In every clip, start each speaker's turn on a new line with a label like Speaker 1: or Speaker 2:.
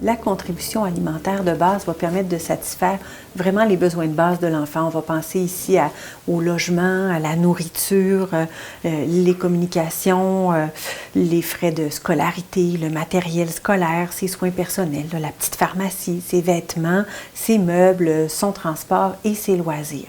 Speaker 1: La contribution alimentaire de base va permettre de satisfaire vraiment les besoins de base de l'enfant. On va penser ici au logement, à la nourriture, les communications, les frais de scolarité, le matériel scolaire, ses soins personnels, la petite pharmacie, ses vêtements, ses meubles, son transport et ses loisirs.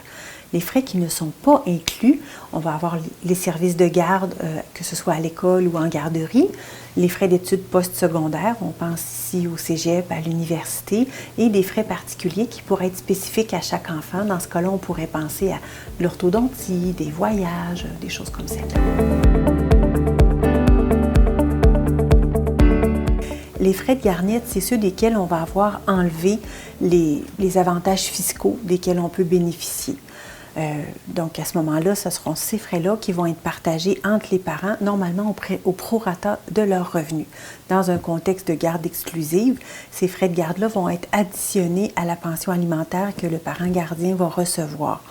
Speaker 1: Les frais qui ne sont pas inclus, on va avoir les services de garde, que ce soit à l'école ou en garderie, les frais d'études postsecondaires, on pense ici au cégep, à l'université, et des frais particuliers qui pourraient être spécifiques à chaque enfant. Dans ce cas-là, on pourrait penser à l'orthodontie, des voyages, des choses comme ça. Les frais de garnite, c'est ceux desquels on va avoir enlevé les avantages fiscaux desquels on peut bénéficier. Donc, à ce moment-là, ce seront ces frais-là qui vont être partagés entre les parents, normalement au prorata de leurs revenus. Dans un contexte de garde exclusive, ces frais de garde-là vont être additionnés à la pension alimentaire que le parent gardien va recevoir.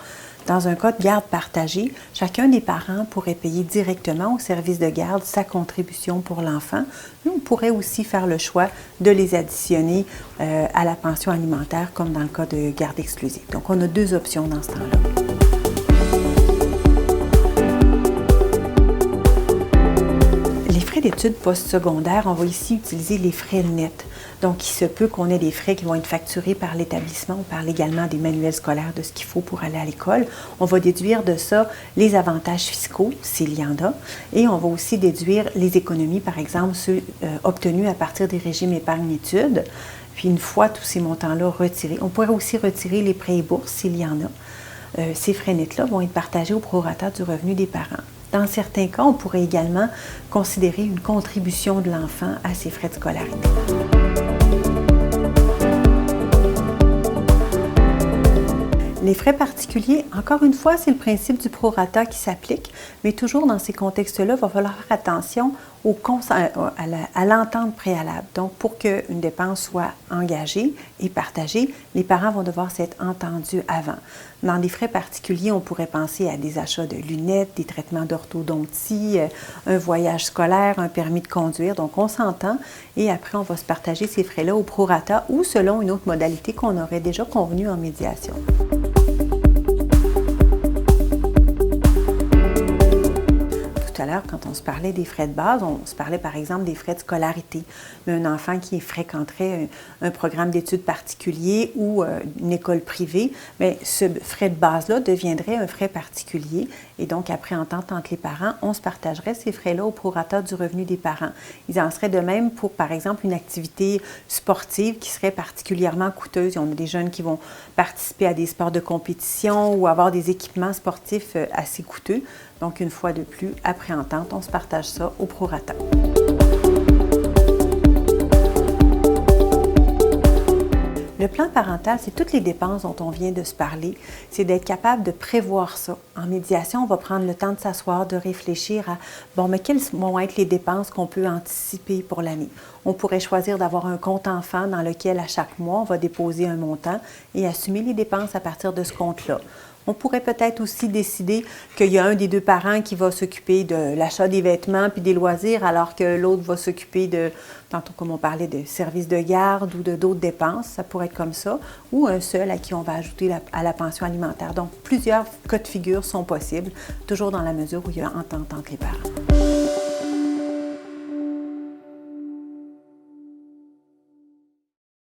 Speaker 1: Dans un cas de garde partagée, chacun des parents pourrait payer directement au service de garde sa contribution pour l'enfant. Mais on pourrait aussi faire le choix de les additionner à la pension alimentaire, comme dans le cas de garde exclusive. Donc, on a deux options dans ce temps-là. D'études postsecondaires, on va ici utiliser les frais nets. Donc, il se peut qu'on ait des frais qui vont être facturés par l'établissement. On parle également des manuels scolaires, de ce qu'il faut pour aller à l'école. On va déduire de ça les avantages fiscaux, s'il y en a, et on va aussi déduire les économies, par exemple, ceux obtenus à partir des régimes épargne-études. Puis, une fois tous ces montants-là retirés, on pourrait aussi retirer les prêts et bourses, s'il y en a. Ces frais nets-là vont être partagés au prorata du revenu des parents. Dans certains cas, on pourrait également considérer une contribution de l'enfant à ses frais de scolarité. Les frais particuliers, encore une fois, c'est le principe du prorata qui s'applique, mais toujours dans ces contextes-là, il va falloir faire attention à l'entente préalable. Donc, pour qu'une dépense soit engagée et partagée, les parents vont devoir s'être entendus avant. Dans des frais particuliers, on pourrait penser à des achats de lunettes, des traitements d'orthodontie, un voyage scolaire, un permis de conduire. Donc, on s'entend et après, on va se partager ces frais-là au prorata ou selon une autre modalité qu'on aurait déjà convenue en médiation. Tout à l'heure, quand on se parlait des frais de base, on se parlait par exemple des frais de scolarité. Mais un enfant qui fréquenterait un programme d'études particulier ou une école privée, bien, ce frais de base-là deviendrait un frais particulier. Et donc, après entente entre les parents, on se partagerait ces frais-là au prorata du revenu des parents. Il en serait de même pour, par exemple, une activité sportive qui serait particulièrement coûteuse. On a des jeunes qui vont participer à des sports de compétition ou avoir des équipements sportifs assez coûteux. Donc, une fois de plus, après entente, on se partage ça au prorata. Le plan parental, c'est toutes les dépenses dont on vient de se parler. C'est d'être capable de prévoir ça. En médiation, on va prendre le temps de s'asseoir, de réfléchir à, bon, mais quelles vont être les dépenses qu'on peut anticiper pour l'année? On pourrait choisir d'avoir un compte enfant dans lequel, à chaque mois, on va déposer un montant et assumer les dépenses à partir de ce compte-là. On pourrait peut-être aussi décider qu'il y a un des deux parents qui va s'occuper de l'achat des vêtements puis des loisirs, alors que l'autre va s'occuper de, tantôt comme on parlait, de services de garde ou de d'autres dépenses, ça pourrait être comme ça, ou un seul à qui on va ajouter à la pension alimentaire. Donc, plusieurs cas de figure sont possibles, toujours dans la mesure où il y a entente entre les parents.